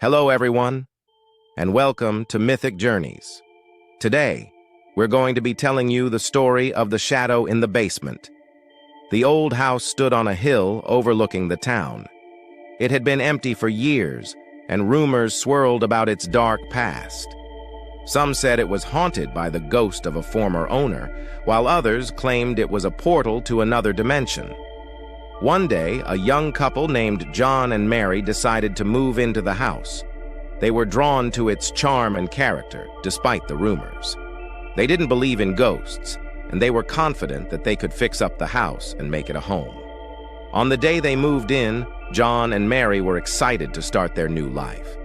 Hello, everyone, and welcome to Mythic Journeys. Today, we're going to be telling you the story of the shadow in the basement. The old house stood on a hill overlooking the town. It had been empty for years, and rumors swirled about its dark past. Some said it was haunted by the ghost of a former owner, while others claimed it was a portal to another dimension. One day, a young couple named John and Mary decided to move into the house. They were drawn to its charm and character, despite the rumors. They didn't believe in ghosts, and they were confident that they could fix up the house and make it a home. On the day they moved in, John and Mary were excited to start their new life.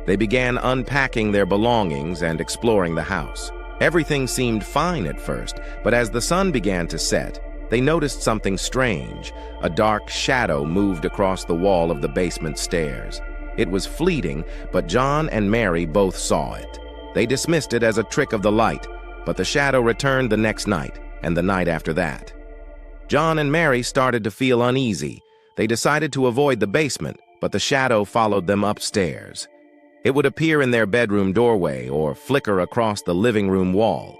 They began unpacking their belongings and exploring the house. Everything seemed fine at first, but as the sun began to set, they noticed something strange. A dark shadow moved across the wall of the basement stairs. It was fleeting, but John and Mary both saw it. They dismissed it as a trick of the light, but the shadow returned the next night, and the night after that. John and Mary started to feel uneasy. They decided to avoid the basement, but the shadow followed them upstairs. It would appear in their bedroom doorway or flicker across the living room wall.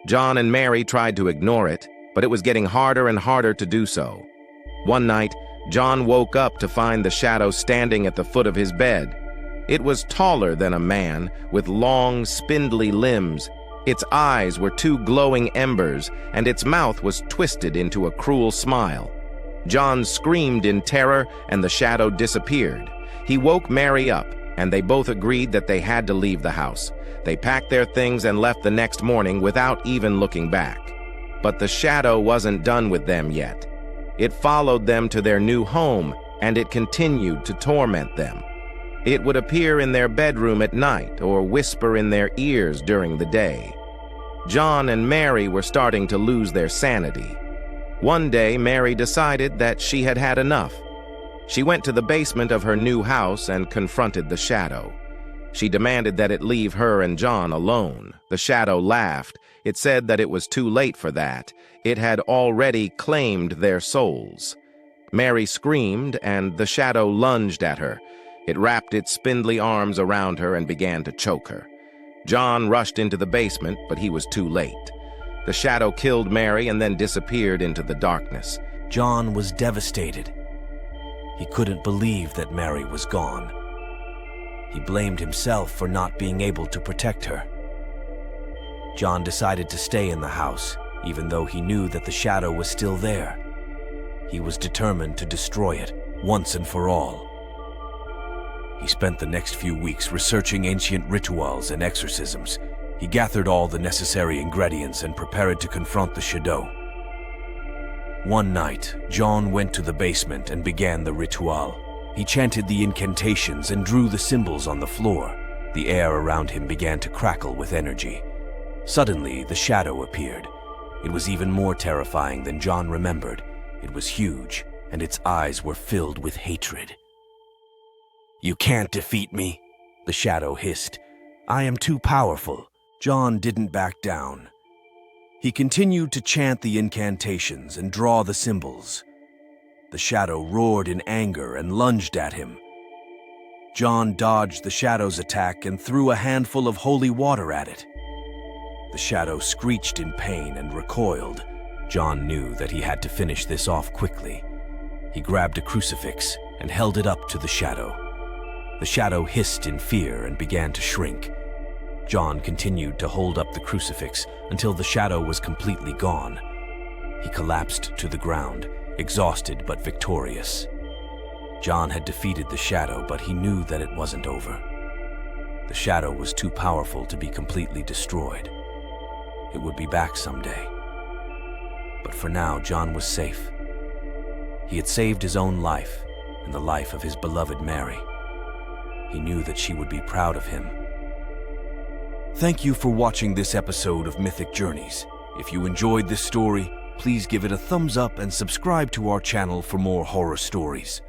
John and Mary tried to ignore it, but it was getting harder and harder to do so. One night, John woke up to find the shadow standing at the foot of his bed. It was taller than a man, with long, spindly limbs. Its eyes were two glowing embers, and its mouth was twisted into a cruel smile. John screamed in terror, and the shadow disappeared. He woke Mary up, and they both agreed that they had to leave the house. They packed their things and left the next morning without even looking back. But the shadow wasn't done with them yet. It followed them to their new home, and it continued to torment them. It would appear in their bedroom at night or whisper in their ears during the day. John and Mary were starting to lose their sanity. One day, Mary decided that she had had enough. She went to the basement of her new house and confronted the shadow. She demanded that it leave her and John alone. The shadow laughed. It said that it was too late for that. It had already claimed their souls. Mary screamed, and the shadow lunged at her. It wrapped its spindly arms around her and began to choke her. John rushed into the basement, but he was too late. The shadow killed Mary and then disappeared into the darkness. John was devastated. He couldn't believe that Mary was gone. He blamed himself for not being able to protect her. John decided to stay in the house, even though he knew that the shadow was still there. He was determined to destroy it, once and for all. He spent the next few weeks researching ancient rituals and exorcisms. He gathered all the necessary ingredients and prepared to confront the shadow. One night, John went to the basement and began the ritual. He chanted the incantations and drew the symbols on the floor. The air around him began to crackle with energy. Suddenly, the shadow appeared. It was even more terrifying than John remembered. It was huge, and its eyes were filled with hatred. "You can't defeat me," the shadow hissed. "I am too powerful." John didn't back down. He continued to chant the incantations and draw the symbols. The shadow roared in anger and lunged at him. John dodged the shadow's attack and threw a handful of holy water at it. The shadow screeched in pain and recoiled. John knew that he had to finish this off quickly. He grabbed a crucifix and held it up to the shadow. The shadow hissed in fear and began to shrink. John continued to hold up the crucifix until the shadow was completely gone. He collapsed to the ground, exhausted but victorious. John had defeated the shadow, but he knew that it wasn't over. The shadow was too powerful to be completely destroyed. It would be back someday. But for now, John was safe. He had saved his own life and the life of his beloved Mary. He knew that she would be proud of him. Thank you for watching this episode of Mythic Journeys. If you enjoyed this story, please give it a thumbs up and subscribe to our channel for more horror stories.